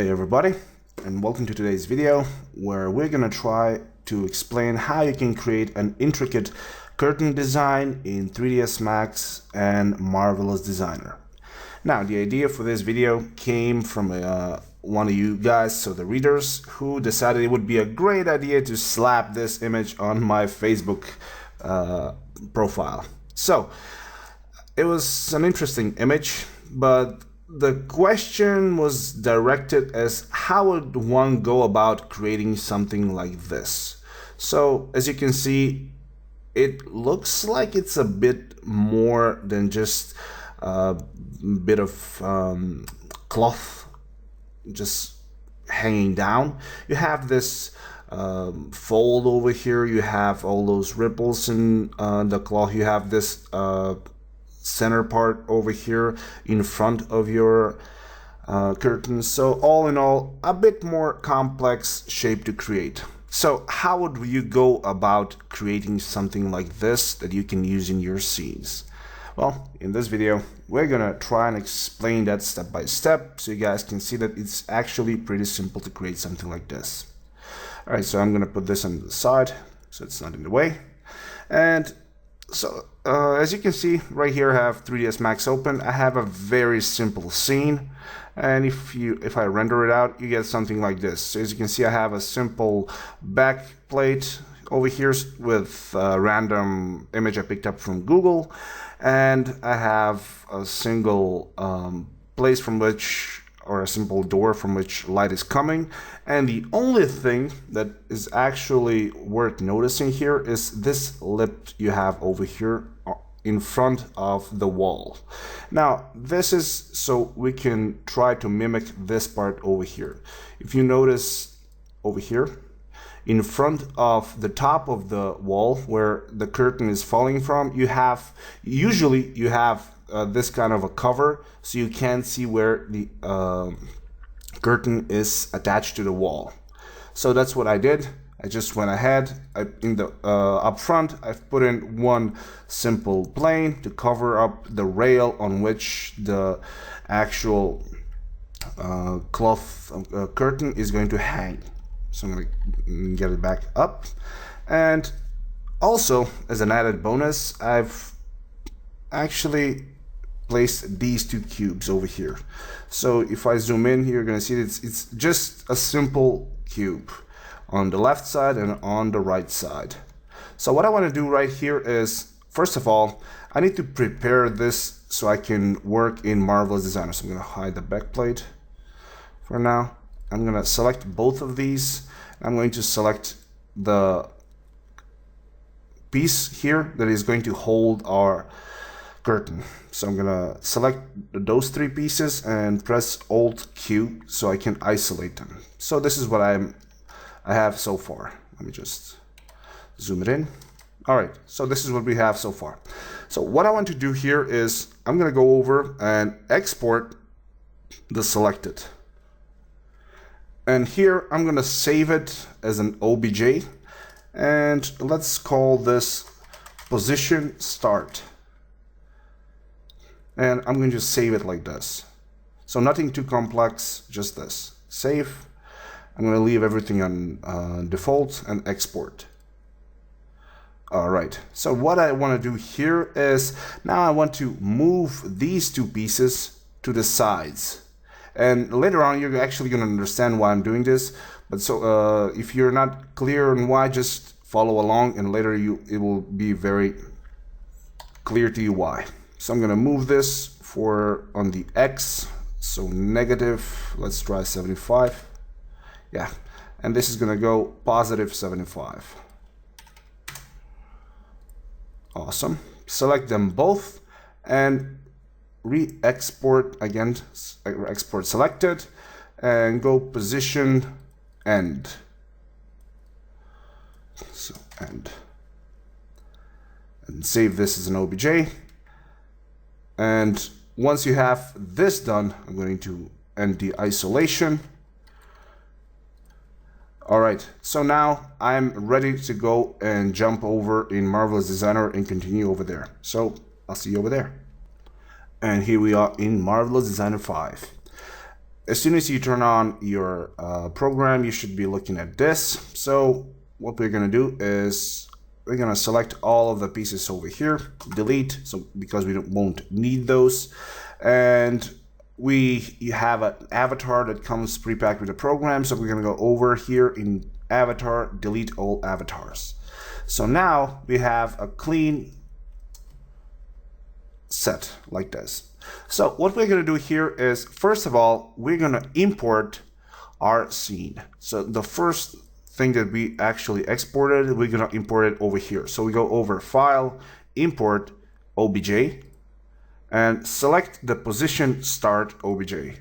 Hey everybody, and welcome to today's video where we're gonna try to explain how you can create an intricate curtain design in 3ds Max and Marvelous Designer. Now, the idea for this video came from one of you guys, so the readers, who decided it would be a great idea to slap this image on my Facebook profile. So, it was an interesting image, but the question was directed as how would one go about creating something like this. So as you can see, it looks like it's a bit more than just a bit of cloth just hanging down. You have this fold over here, you have all those ripples in the cloth, you have this center part over here in front of your curtain. So all in all, a bit more complex shape to create. So how would you go about creating something like this that you can use in your scenes? Well, in this video, we're gonna try and explain that step by step so you guys can see that it's actually pretty simple to create something like this. All right, so I'm gonna put this on the side so it's not in the way. And so as you can see right here, I have 3ds Max open. I have a very simple scene, and if I render it out, you get something like this. So as you can see, I have a simple back plate over here with a random image I picked up from Google, and I have a single place from which, or a simple door from which light is coming. And the only thing that is actually worth noticing here is this lip you have over here in front of the wall. Now, this is so we can try to mimic this part over here. If you notice over here, in front of the top of the wall where the curtain is falling from, usually you have this kind of a cover, so you can't see where the curtain is attached to the wall. So that's what I did. I just went ahead in the up front. I've put in one simple plane to cover up the rail on which the actual cloth curtain is going to hang. So I'm going to get it back up. And also, as an added bonus, I've actually placed these two cubes over here. So if I zoom in here, you're going to see it's just a simple cube on the left side and on the right side. So what I want to do right here is, first of all, I need to prepare this so I can work in Marvelous Designer. So I'm going to hide the back plate for now. I'm going to select both of these. I'm going to select the piece here that is going to hold our curtain. So I'm gonna select those three pieces and press Alt Q so I can isolate them. So this is what I have so far. Let me just zoom it in. All right, so this is what we have so far. So what I want to do here is I'm gonna go over and export the selected. And here I'm gonna save it as an OBJ, and let's call this position start. And I'm going to save it like this. So nothing too complex, just this. Save. I'm going to leave everything on default and export. All right. So what I want to do here is now I want to move these two pieces to the sides. And later on, you're actually going to understand why I'm doing this. But so if you're not clear on why, just follow along, and later it will be very clear to you why. So I'm going to move this on the X, so negative, let's try 75. Yeah, and this is going to go positive 75. Awesome. Select them both and re-export again, export selected, and go position end. So end. And save this as an OBJ. And once you have this done, I'm going to end the isolation. All right, so now I'm ready to go and jump over in Marvelous Designer and continue over there. So I'll see you over there. And here we are in Marvelous Designer 5. as soon as you turn on your program, you should be looking at this. So what we're going to do is we're going to select all of the pieces over here, delete, so because we won't need those. And you have an avatar that comes pre-packed with the program. So we're going to go over here in avatar, delete all avatars. So now we have a clean set like this. So what we're going to do here is, first of all, we're going to import our scene. So the first thing that we actually exported, we're going to import it over here. So we go over File, Import, OBJ, and select the position start OBJ.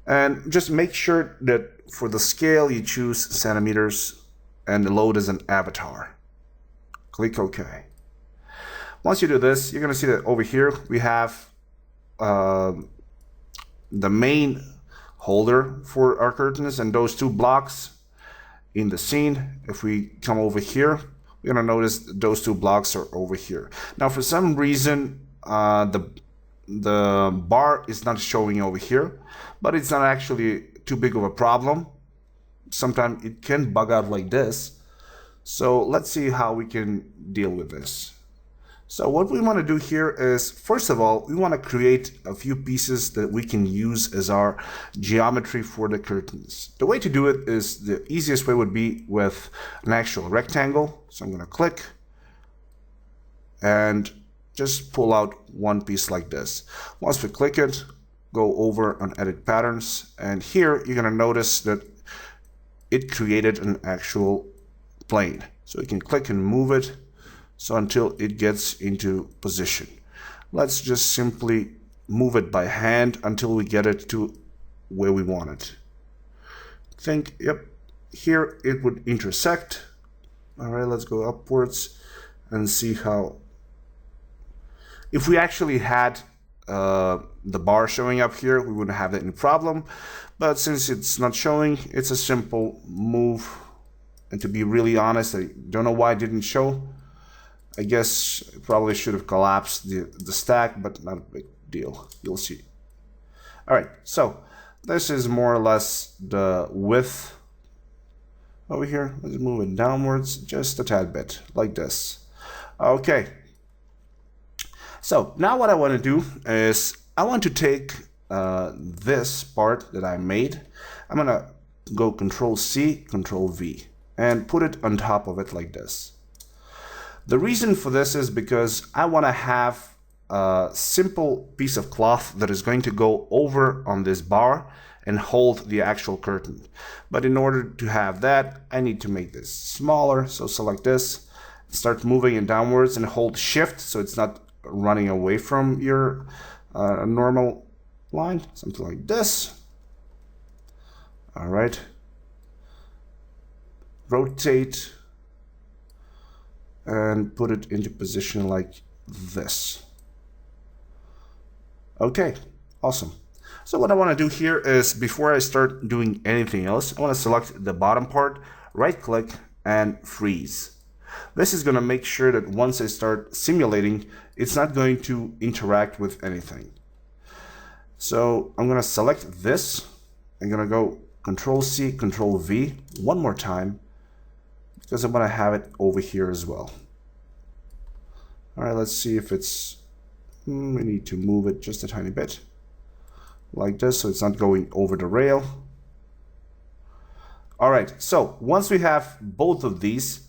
And just make sure that for the scale you choose centimeters and the load as an avatar. Click OK. Once you do this, you're going to see that over here we have the main holder for our curtains and those two blocks in the scene. If we come over here, we're going to notice those two blocks are over here. Now, for some reason, the bar is not showing over here, but it's not actually too big of a problem. Sometimes it can bug out like this. So let's see how we can deal with this. So what we want to do here is, first of all, we want to create a few pieces that we can use as our geometry for the curtains. The way to do it is, the easiest way would be with an actual rectangle. So I'm going to click and just pull out one piece like this. Once we click it, go over on Edit Patterns, and here you're going to notice that it created an actual plane. So you can click and move it. So until it gets into position. Let's just simply move it by hand until we get it to where we want it. Think, yep, here it would intersect. All right, let's go upwards and see how. If we actually had the bar showing up here, we wouldn't have any problem. But since it's not showing, it's a simple move. And to be really honest, I don't know why it didn't show. I guess it probably should have collapsed the stack, but not a big deal. You'll see. All right, so this is more or less the width over here. Let's move it downwards just a tad bit, like this. Okay. So now what I want to do is I want to take this part that I made. I'm going to go Control-C, Control-V, and put it on top of it like this. The reason for this is because I want to have a simple piece of cloth that is going to go over on this bar and hold the actual curtain. But in order to have that, I need to make this smaller. So select this, start moving it downwards and hold Shift so it's not running away from your normal line. Something like this. All right. Rotate and put it into position like this. Okay, awesome. So what I want to do here is, before I start doing anything else, I want to select the bottom part, right click and freeze. This is going to make sure that once I start simulating, it's not going to interact with anything. So I'm going to select this. I'm going to go Control-C, Control-V one more time, because I'm going to have it over here as well. All right, let's see if it's, we need to move it just a tiny bit, like this, so it's not going over the rail. All right, so once we have both of these,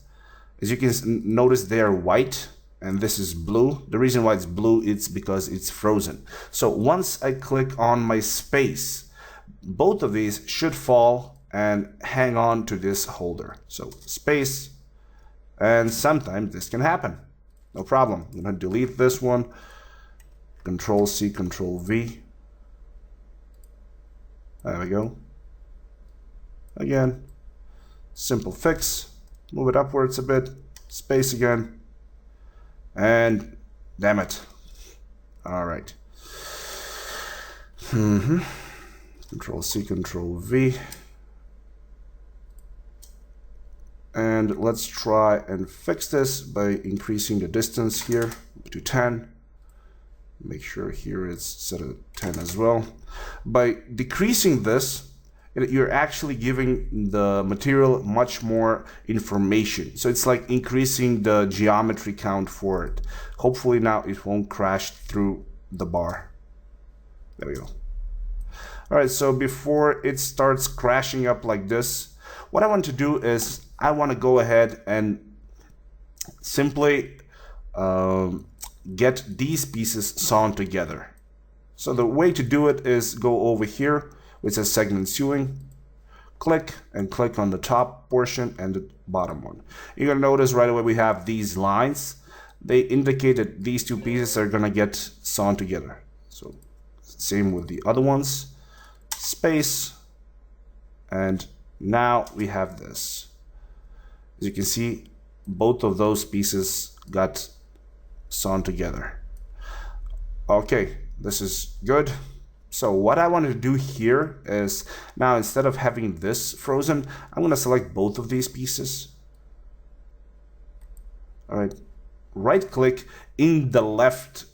as you can notice, they are white, and this is blue. The reason why it's blue is because it's frozen. So once I click on my space, both of these should fall and hang on to this holder. So space, and sometimes this can happen. No problem. I'm going to delete this one. Control-C, Control-V. There we go. Again, simple fix. Move it upwards a bit. Space again. And damn it. All right. Control-C, Control-V. And let's try and fix this by increasing the distance here to 10. Make sure here it's set at 10 as well. By decreasing this, you're actually giving the material much more information. So it's like increasing the geometry count for it. Hopefully now it won't crash through the bar. There we go. All right, so before it starts crashing up like this, what I want to do is I want to go ahead and simply get these pieces sewn together. So the way to do it is go over here, which says segment sewing, click and click on the top portion and the bottom one. You're gonna notice right away we have these lines. They indicate that these two pieces are gonna get sewn together. So same with the other ones, space, and now we have this. As you can see, both of those pieces got sewn together. Okay, this is good. So what I want to do here is now instead of having this frozen, I'm going to select both of these pieces. All right, right click in the left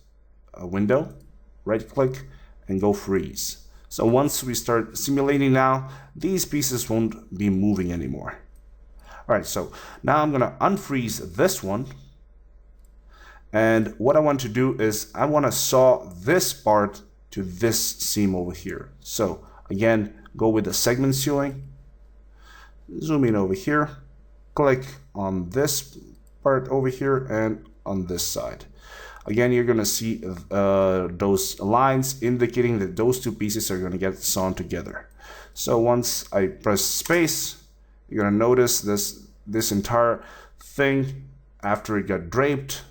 window, right click and go freeze. So once we start simulating now, these pieces won't be moving anymore. All right, so now I'm going to unfreeze this one. And what I want to do is I want to saw this part to this seam over here. So again, go with the segment sewing, zoom in over here, click on this part over here and on this side. Again, you're going to see those lines indicating that those two pieces are going to get sewn together. So once I press space, you're going to notice this entire thing, after it got draped,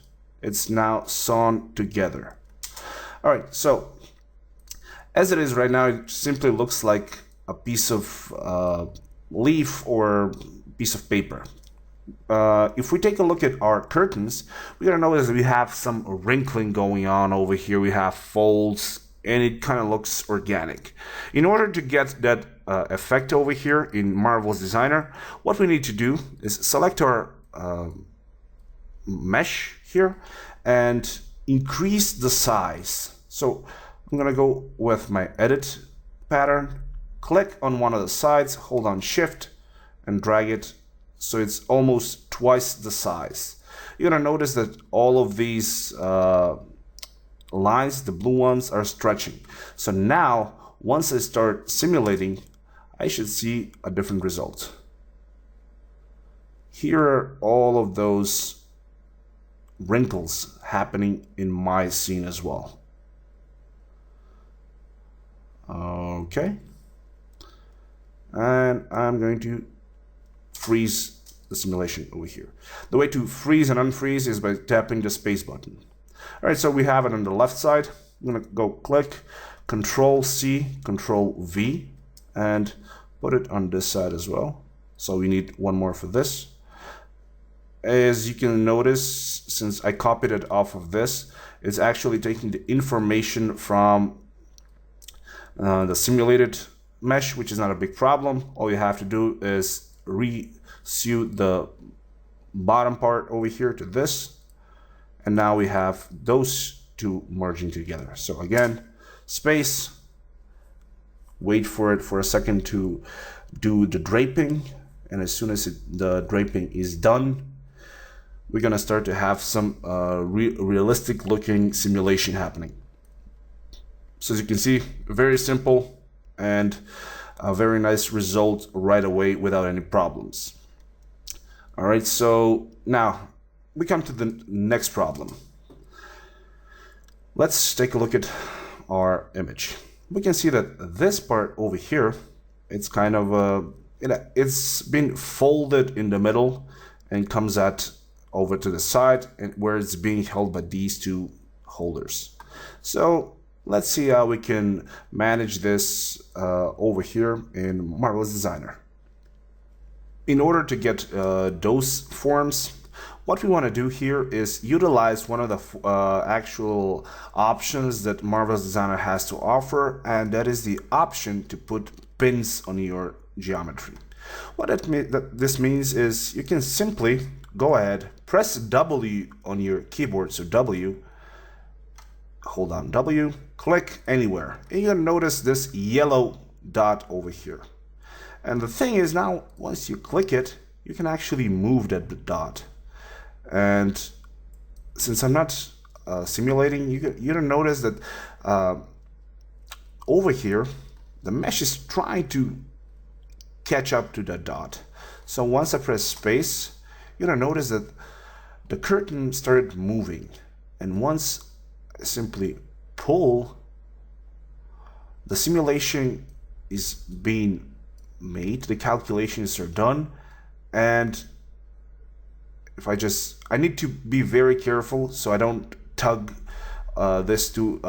it's now sewn together. All right, so as it is right now, it simply looks like a piece of leaf or piece of paper. If we take a look at our curtains, we're gonna notice that we have some wrinkling going on over here. We have folds, and it kind of looks organic. In order to get that effect over here in Marvelous Designer, what we need to do is select our mesh here and increase the size. So I'm gonna go with my edit pattern, click on one of the sides, hold on shift and drag it so it's almost twice the size. You're gonna notice that all of these lines, the blue ones, are stretching. So now once I start simulating, I should see a different result. Here are all of those wrinkles happening in my scene as well. Okay, and I'm going to freeze the simulation over here. The way to freeze and unfreeze is by tapping the space button. All right, so we have it on the left side. I'm gonna go click, Control C, Control V, and put it on this side as well. So we need one more for this. As you can notice, since I copied it off of this, it's actually taking the information from the simulated mesh, which is not a big problem. All you have to do is re-sew the bottom part over here to this, and now we have those two merging together. So again, space, wait for it for a second to do the draping, and as soon as the draping is done, we're gonna start to have some realistic looking simulation happening. So as you can see, very simple and a very nice result right away without any problems. All right, so now we come to the next problem. Let's take a look at our image. We can see that this part over here, it's kind of it's been folded in the middle and comes at over to the side, and where it's being held by these two holders. So let's see how we can manage this over here in Marvelous Designer. In order to get those forms, what we want to do here is utilize one of the actual options that Marvelous Designer has to offer, and that is the option to put pins on your geometry. What this means is you can simply go ahead, press W on your keyboard, so W, hold down W, click anywhere, and you're gonna notice this yellow dot over here. And the thing is, now once you click it, you can actually move that dot. And since I'm not simulating, you're gonna notice that over here the mesh is trying to catch up to that dot. So once I press space, you're gonna notice that the curtain started moving, and once I simply pull, the simulation is being made, the calculations are done, and if I need to be very careful so I don't tug this too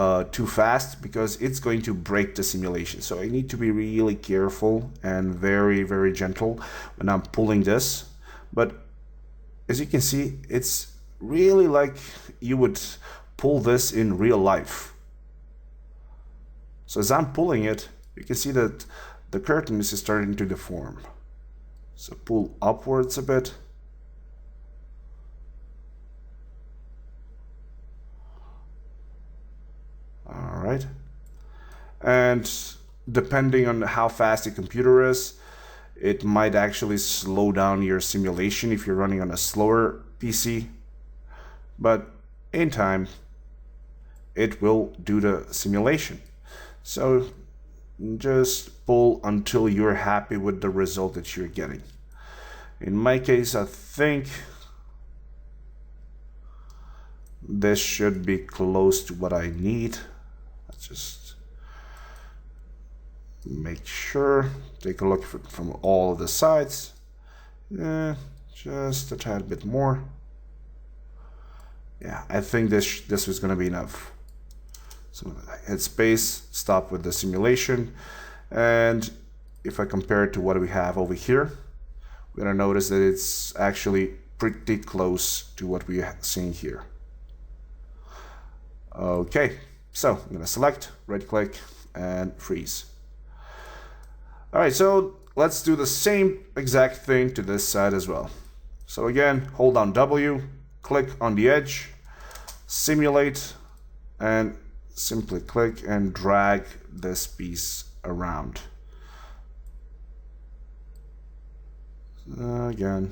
fast, because it's going to break the simulation. So I need to be really careful and very, very gentle when I'm pulling this. But as you can see, it's really like you would pull this in real life. So as I'm pulling it, you can see that the curtain is starting to deform. So pull upwards a bit. All right. And depending on how fast your computer is, it might actually slow down your simulation if you're running on a slower PC. But in time, it will do the simulation. So just pull until you're happy with the result that you're getting. In my case, I think this should be close to what I need. Let's just make sure, take a look from all of the sides. Just a tad bit more. Yeah, I think this was gonna be enough. So hit space, stop with the simulation, and if I compare it to what we have over here, we're gonna notice that it's actually pretty close to what we are seeing here. Okay, so I'm gonna select, right click, and freeze. All right, so let's do the same exact thing to this side as well. So again, hold down W, click on the edge, simulate, and simply click and drag this piece around. Again.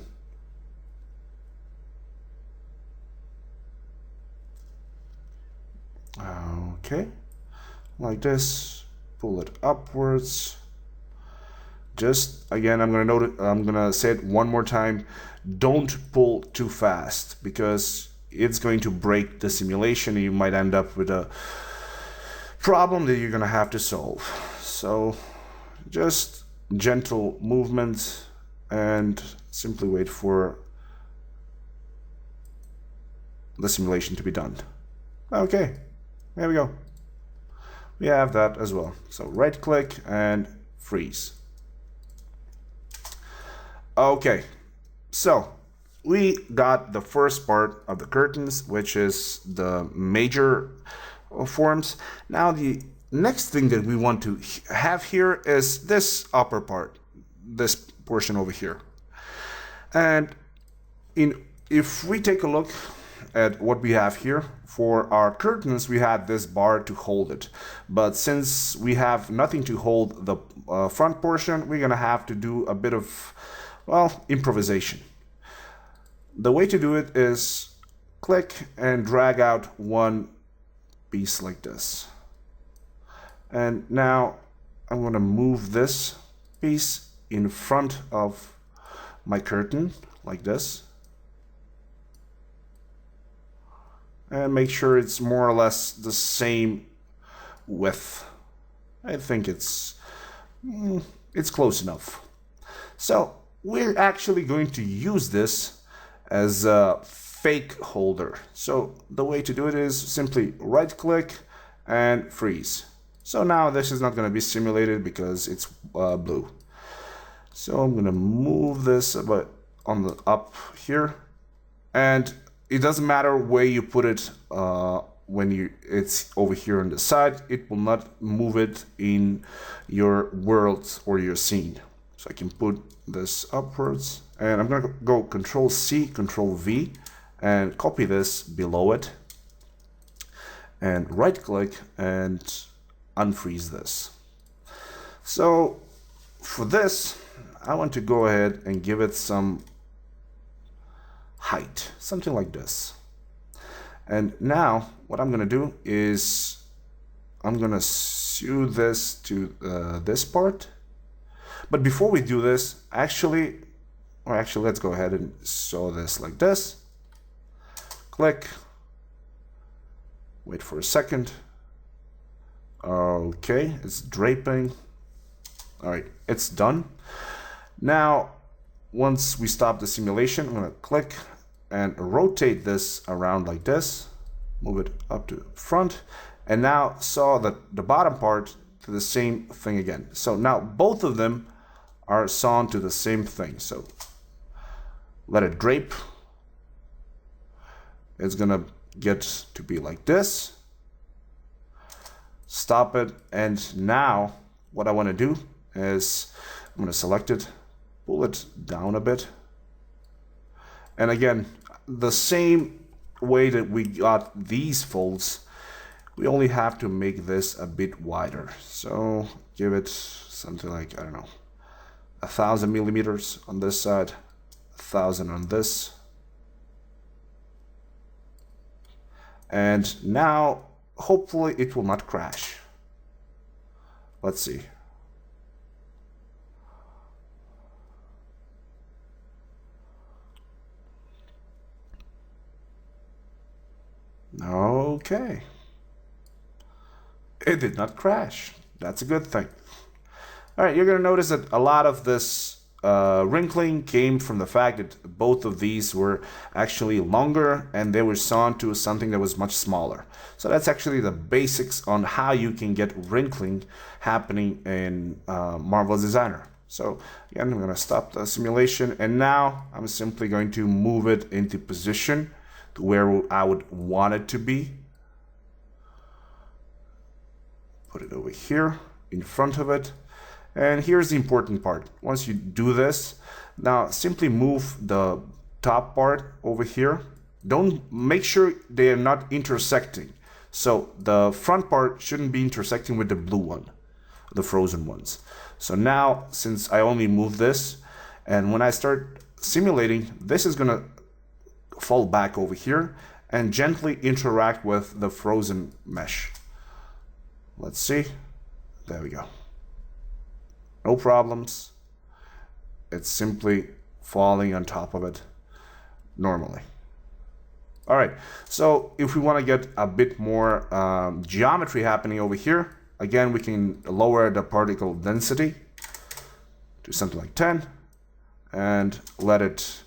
Okay, like this, pull it upwards. Just again, I'm gonna say it one more time. Don't pull too fast, because it's going to break the simulation and you might end up with a problem that you're gonna have to solve. So just gentle movement and simply wait for the simulation to be done. Okay, there we go. We have that as well. So right click and freeze. Okay, so we got the first part of the curtains, which is the major forms. Now the next thing that we want to have here is this upper part, this portion over here. And if we take a look at what we have here, for our curtains we had this bar to hold it, but since we have nothing to hold the front portion, we're gonna have to do a bit of, well, improvisation. The way to do it is click and drag out one piece like this. And now I'm going to move this piece in front of my curtain like this. And make sure it's more or less the same width. I think it's close enough. So we're actually going to use this as a fake holder. So the way to do it is simply right click and freeze. So now this is not going to be simulated because it's blue. So I'm going to move this a bit on the up here, and it doesn't matter where you put it when it's over here on the side, it will not move it in your world or your scene. So I can put this upwards, and I'm gonna go Control-C, Control-V, and copy this below it. and right click and unfreeze this. So for this, I want to go ahead and give it some height, something like this. And now what I'm going to do is I'm going to sew this to this part. But before we do this, actually, let's go ahead and sew this like this. Click. Wait for a second. Okay, it's draping. All right, it's done. Now, once we stop the simulation, I'm going to click and rotate this around like this. Move it up to the front. And now sew the bottom part to the same thing again. So now both of them are sewn to the same thing. So let it drape. It's going to get to be like this. Stop it. And now what I want to do is I'm going to select it, pull it down a bit. And again, the same way that we got these folds, we only have to make this a bit wider. So give it something like, I don't know, 1,000 millimeters on this side, 1,000 on this. And now, hopefully it will not crash. Let's see. Okay. It did not crash. That's a good thing. All right, you're going to notice that a lot of this wrinkling came from the fact that both of these were actually longer and they were sewn to something that was much smaller. So that's actually the basics on how you can get wrinkling happening in Marvelous Designer. So again, I'm going to stop the simulation, and now I'm simply going to move it into position to where I would want it to be. Put it over here in front of it. And here's the important part. Once you do this, now simply move the top part over here. Don't make sure they are not intersecting. So the front part shouldn't be intersecting with the blue one, the frozen ones. So now, since I only move this, and when I start simulating, this is gonna fall back over here and gently interact with the frozen mesh. Let's see. There we go. No problems. It's simply falling on top of it normally. All right, so if we want to get a bit more geometry happening over here, again, we can lower the particle density to something like 10 and let it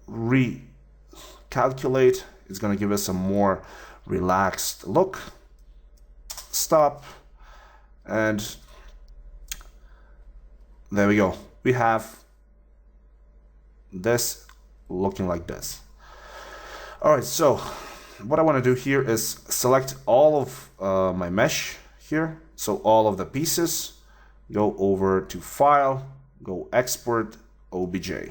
recalculate. It's going to give us a more relaxed look. Stop, and there we go. We have this looking like this. All right, so what I want to do here is select all of my mesh here. So all of the pieces, go over to File, go Export OBJ,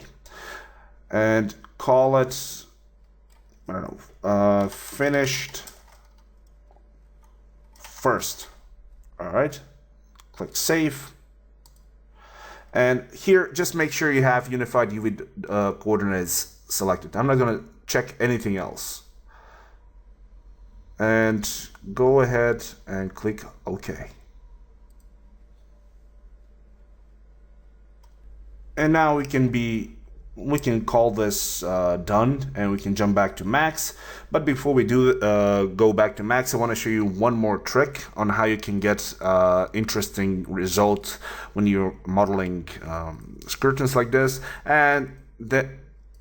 and call it, I don't know, finished first. All right, click Save. And here, just make sure you have unified UV coordinates selected. I'm not going to check anything else. And go ahead and click OK. And now we can call this done, and we can jump back to Max. But before we do go back to Max, I want to show you one more trick on how you can get interesting results when you're modeling curtains like this. And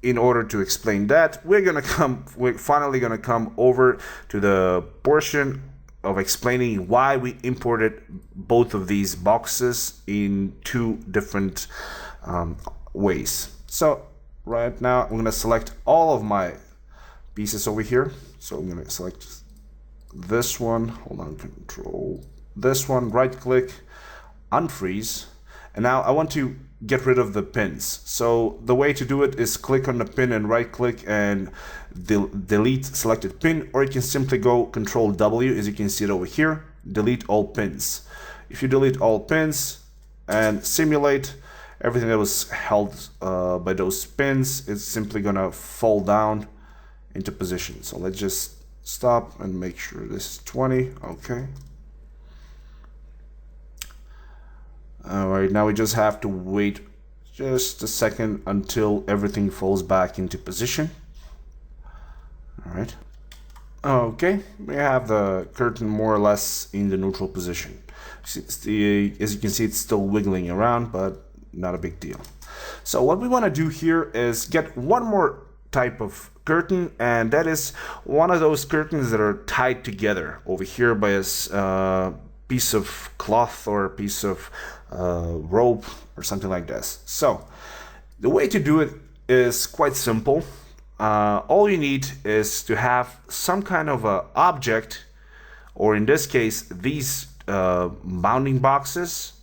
in order to explain that, we're finally gonna come over to the portion of explaining why we imported both of these boxes in two different ways. So right now I'm going to select all of my pieces over here. So I'm going to select this one, hold on, control this one, right click, unfreeze. And now I want to get rid of the pins. So the way to do it is click on the pin and right click and delete selected pin, or you can simply go Control W, as you can see it over here, delete all pins. If you delete all pins and simulate, everything that was held by those pins is simply gonna fall down into position. So let's just stop and make sure this is 20. Okay. Alright, now we just have to wait just a second until everything falls back into position. Alright. Okay, we have the curtain more or less in the neutral position. As you can see, it's still wiggling around, but not a big deal. So what we want to do here is get one more type of curtain, and that is one of those curtains that are tied together over here by a piece of cloth or a piece of rope or something like this. So the way to do it is quite simple. All you need is to have some kind of a object, or in this case these bounding boxes,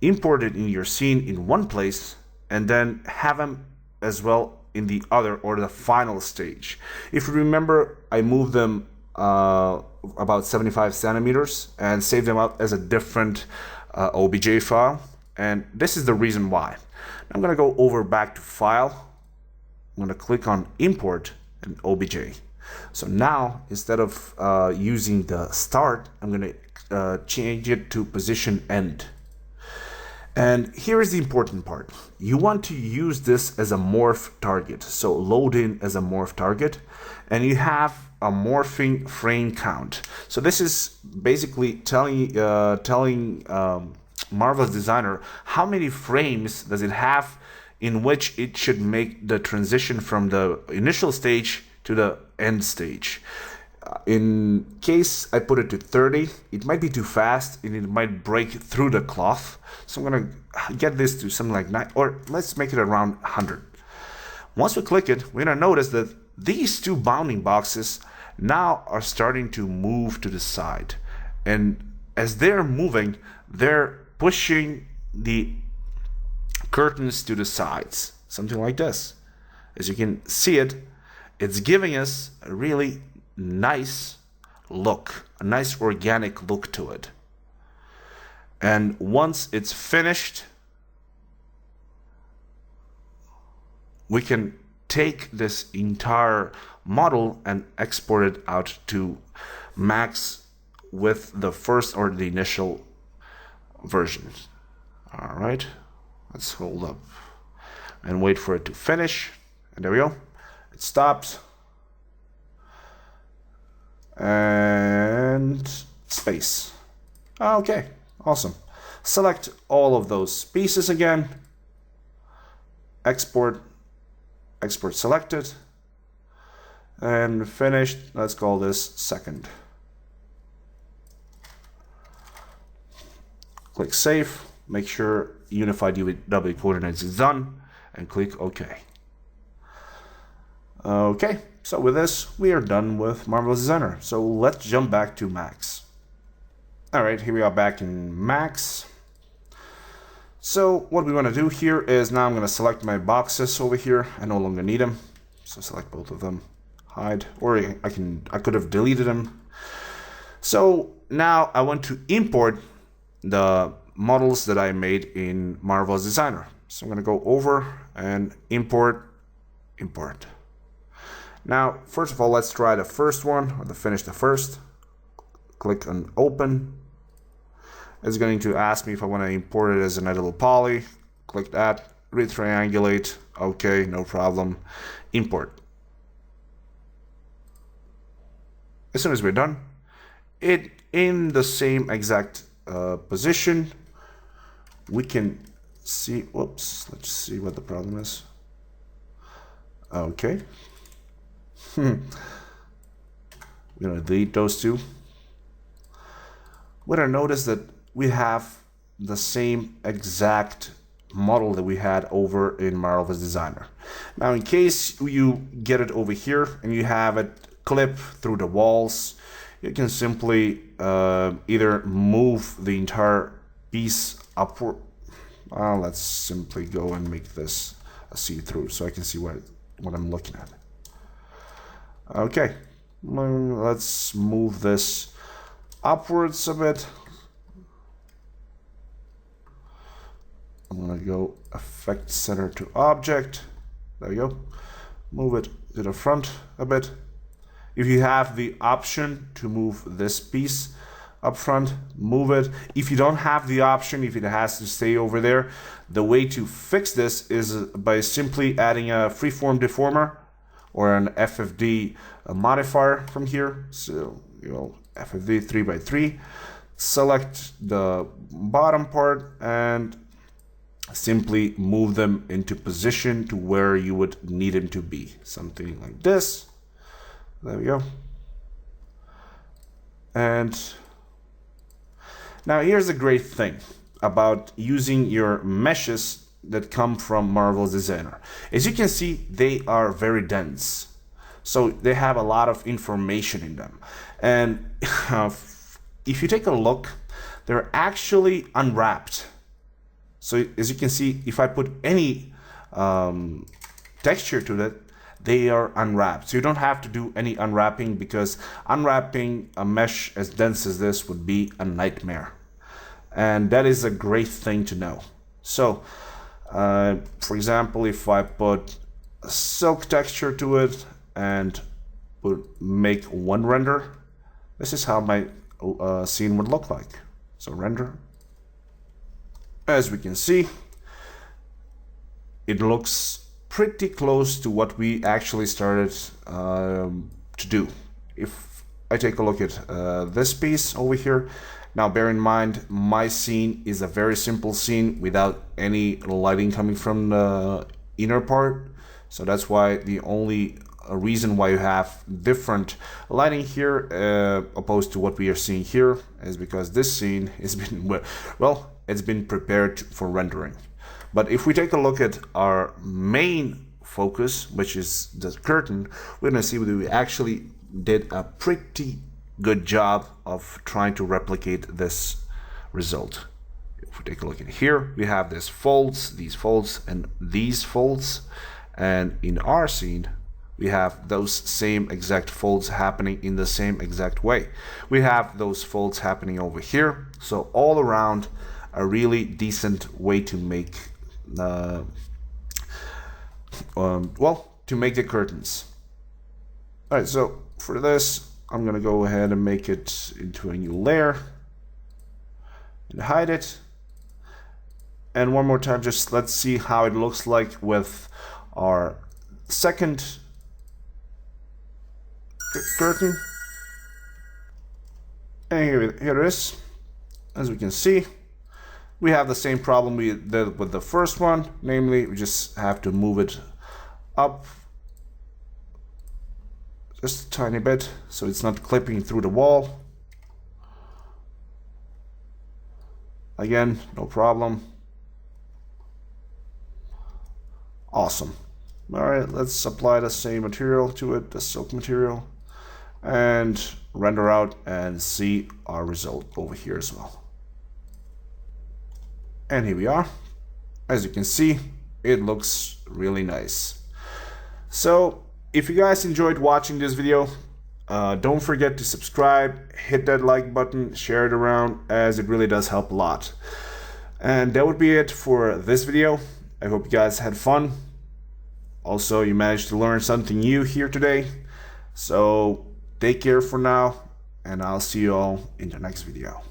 imported in your scene in one place, and then have them as well in the other, or the final stage. If you remember, I moved them about 75 centimeters and saved them out as a different OBJ file, and this is the reason why. I'm gonna go over back to File. I'm gonna click on Import and OBJ. So now, instead of using the start, I'm gonna change it to position end. And here is the important part. You want to use this as a morph target. So load in as a morph target, and you have a morphing frame count. So this is basically telling Marvelous Designer how many frames does it have in which it should make the transition from the initial stage to the end stage. In case I put it to 30, it might be too fast and it might break through the cloth. So I'm gonna get this to something like 9, or let's make it around 100. Once we click it, we're gonna notice that these two bounding boxes now are starting to move to the side. And as they're moving, they're pushing the curtains to the sides, something like this. As you can see it, it's giving us a really nice look, a nice organic look to it. And once it's finished, we can take this entire model and export it out to Max with the first or the initial version. All right, let's hold up and wait for it to finish. And there we go. It stops. And space. Okay, awesome. Select all of those pieces again. Export selected. And finished. Let's call this second. Click Save. Make sure Unified UV coordinates is done. And click OK. Okay, so with this, we are done with Marvelous Designer. So let's jump back to Max. All right, here we are back in Max. So what we want to do here is now I'm going to select my boxes over here. I no longer need them, so select both of them, hide, or I could have deleted them. So now I want to import the models that I made in Marvelous Designer. So I'm going to go over and import. Now, first of all, let's try the first one, or finish the first. Click on Open. It's going to ask me if I want to import it as an editable poly. Click that, retriangulate. Okay, no problem. Import. As soon as we're done, it in the same exact position, we can see, whoops, let's see what the problem is. Okay. We're going to delete those two. We're going to notice that we have the same exact model that we had over in Marvelous Designer. Now, in case you get it over here and you have it clip through the walls, you can simply either move the entire piece upward. Let's simply go and make this a see-through so I can see what I'm looking at. Okay, let's move this upwards a bit. I'm gonna go effect center to object. There we go. Move it to the front a bit. If you have the option to move this piece up front, move it. If you don't have the option, if it has to stay over there, the way to fix this is by simply adding a freeform deformer or an FFD modifier from here. So FFD 3x3, select the bottom part and simply move them into position to where you would need them to be. Something like this. There we go. And now here's the great thing about using your meshes that come from Marvelous Designer. As you can see, they are very dense. So they have a lot of information in them. And if you take a look, they're actually unwrapped. So as you can see, if I put any texture to it, they are unwrapped. So you don't have to do any unwrapping, because unwrapping a mesh as dense as this would be a nightmare. And that is a great thing to know. So, for example, if I put a silk texture to it and make one render, this is how my scene would look like. So render. As we can see, it looks pretty close to what we actually started to do. If I take a look at this piece over here, now bear in mind my scene is a very simple scene without any lighting coming from the inner part. So that's why the only reason why you have different lighting here opposed to what we are seeing here is because this scene has been, well, it's been prepared for rendering. But if we take a look at our main focus, which is the curtain, we're going to see that we actually did a pretty good job of trying to replicate this result. If we take a look at here, we have these folds, and these folds. And in our scene, we have those same exact folds happening in the same exact way. We have those folds happening over here. So all around, a really decent way to make to make the curtains. All right, so for this, I'm gonna go ahead and make it into a new layer and hide it. And one more time, just let's see how it looks like with our second curtain. And here it is. As we can see, we have the same problem we did with the first one, namely we just have to move it up just a tiny bit so it's not clipping through the wall. Again, no problem. Awesome. All right, let's apply the same material to it, the silk material, and render out and see our result over here as well. And here we are. As you can see, it looks really nice. So if you guys enjoyed watching this video, don't forget to subscribe, hit that like button, share it around, as it really does help a lot. And that would be it for this video. I hope you guys had fun. Also, you managed to learn something new here today. So take care for now, and I'll see you all in the next video.